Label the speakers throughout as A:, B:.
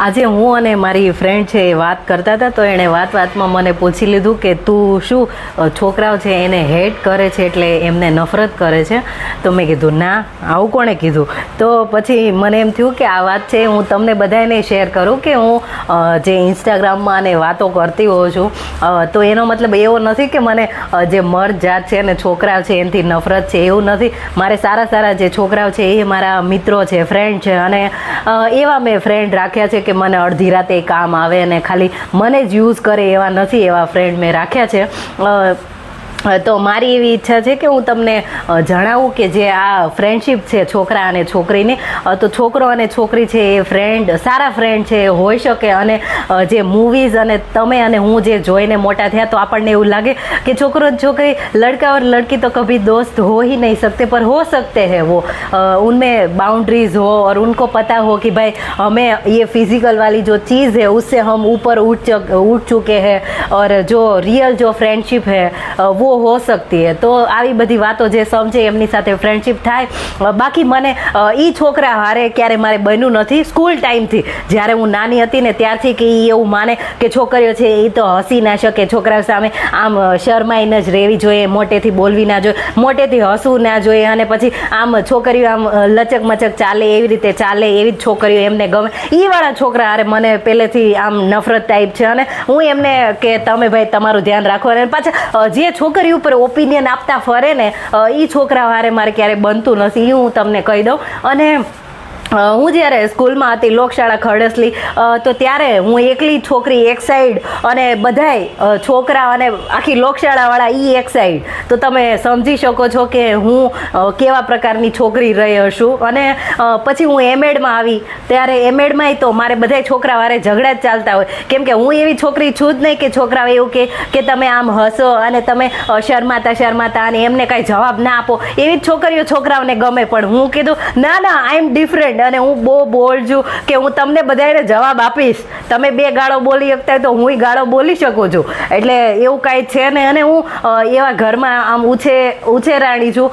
A: આજે હું અને મારી ફ્રેન્ડ છે એ વાત કરતા હતા તો એણે વાતમાં મને પૂછી લીધું કે તું શું છોકરાઓ છે એને હેટ કરે છે એટલે એમને નફરત કરે છે. તો મેં કીધું ના, આવું કોણે કીધું. તો પછી મને એમ થયું કે આ વાત છે હું તમને બધાને શેર કરું કે હું જે ઇન્સ્ટાગ્રામમાં અને વાતો કરતી હોઉં છું તો એનો મતલબ એવો નથી કે મને જે મર્દ જાત છે અને છોકરા છે એનાથી નફરત છે, એવું નથી. મારે સારા જે છોકરાઓ છે એ મારા મિત્રો છે, ફ્રેન્ડ છે, અને એવા મેં ફ્રેન્ડ રાખ્યા છે કે મને અડધી રાતે કામ આવે અને ખાલી મને જ યુઝ કરે એવા નથી. એવા ફ્રેન્ડ મેં રાખ્યા છે. તો મારી એવી ઈચ્છા છે કે હું તમને જણાવું કે જે આ ફ્રેન્ડશિપ છે છોકરા અને છોકરીની, તો છોકરો અને છોકરી છે એ ફ્રેન્ડ, સારા ફ્રેન્ડ છે હોઈ શકે. અને જે મૂવીઝ અને તમે અને હું જે જોઈને મોટા થયા તો આપણને એવું લાગે કે છોકરો છોકરી, लड़का और लड़की तो कभी दोस्त हो ही नहीं सकते, पर हो सकते हैं वो. उनमें बाउंड्रीज हो और उनको पता हो कि भाई हमें ये फिजिकल वाली जो चीज़ है उससे हम ऊपर उठ चुके हैं और जो रियल जो फ्रेंडशिप है वो हो सकती है. તો આવી બધી વાતો જે સમજે એમની સાથે ફ્રેન્ડશિપ થાય. બાકી મને એ છોકરા હારે ક્યારે મારે બન્યું નથી. સ્કૂલ ટાઈમથી જ્યારે હું નાની હતી ને ત્યારથી કે એ એવું માને કે છોકરીઓ છે એ તો હસી ના શકે, છોકરાઓ સામે આમ શરમાઈને જ રહેવી જોઈએ, મોટેથી બોલવી ના જોઈએ, મોટેથી હસવું ના જોઈએ, અને પછી આમ છોકરીઓ આમ લચક મચક ચાલે એવી રીતે ચાલે એવી જ છોકરીઓ એમને ગમે. એ વાળા છોકરા હારે મને પહેલેથી આમ નફરત ટાઈપ છે. અને હું એમને કે તમે ભાઈ તમારું ધ્યાન રાખો. અને પાછા જે છોકરી ઉપર ઓપિનિયન આપતા ફરે ને એ છોકરા હારે મારે ક્યારે બનતું નથી, એ હું તમને કહી દઉં. અને હું જ્યારે સ્કૂલમાં હતી, લોકશાળા ખડસલી, તો ત્યારે હું એકલી છોકરી એક સાઈડ અને બધાય છોકરા અને આખી લોકશાળાવાળા એ એક સાઈડ. તો તમે સમજી શકો છો કે હું કેવા પ્રકારની છોકરી રહી હશું. અને પછી હું એમએડમાં આવી ત્યારે એમએડમાંય તો મારે બધાય છોકરા વારે ઝઘડા જ ચાલતા હોય, કેમ કે હું એવી છોકરી છું જ નહીં કે છોકરાઓ એવું કે તમે આમ હસો અને તમે શરમાતા અને એમને કાંઈ જવાબ ના આપો. એવી જ છોકરીઓ છોકરાઓને ગમે. પણ હું કીધું ના, આઈ એમ ડિફરન્ટ અને હું બહુ બોલ્ડ છું કે હું તમને બધાને જવાબ આપીશ. તમે 2 ગાળો બોલી શકતા હોય તો હું ગાળો બોલી શકું છું. એટલે એવું કાંઈ છે ને. અને હું એવા ઘરમાં આમ ઉછેરાણી છું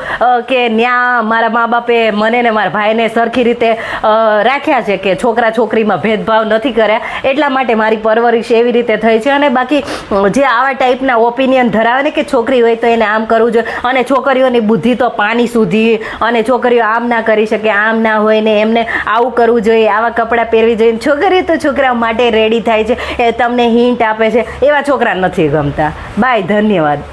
A: કે ત્યાં મારા મા બાપે મને ને મારા ભાઈને સરખી રીતે રાખ્યા છે કે છોકરા છોકરીમાં ભેદભાવ નથી કર્યા. એટલા માટે મારી પરવરિશ એવી રીતે થઈ છે. અને બાકી જે આવા ટાઈપના ઓપિનિયન ધરાવે ને કે છોકરી હોય તો એને આમ કરવું જોઈએ અને છોકરીઓની બુદ્ધિ તો પાણી સુધી, અને છોકરીઓ આમ ના કરી શકે, આમ ના હોય ને એમને આવું કરવું જોઈએ, આવા કપડાં પહેરવી જોઈએ, છોકરી તો છોકરા માટે રેડી થાય છે, એ તમને હિન્ટ આપે છે, એવા છોકરા નથી ગમતા. બાય, ધન્યવાદ.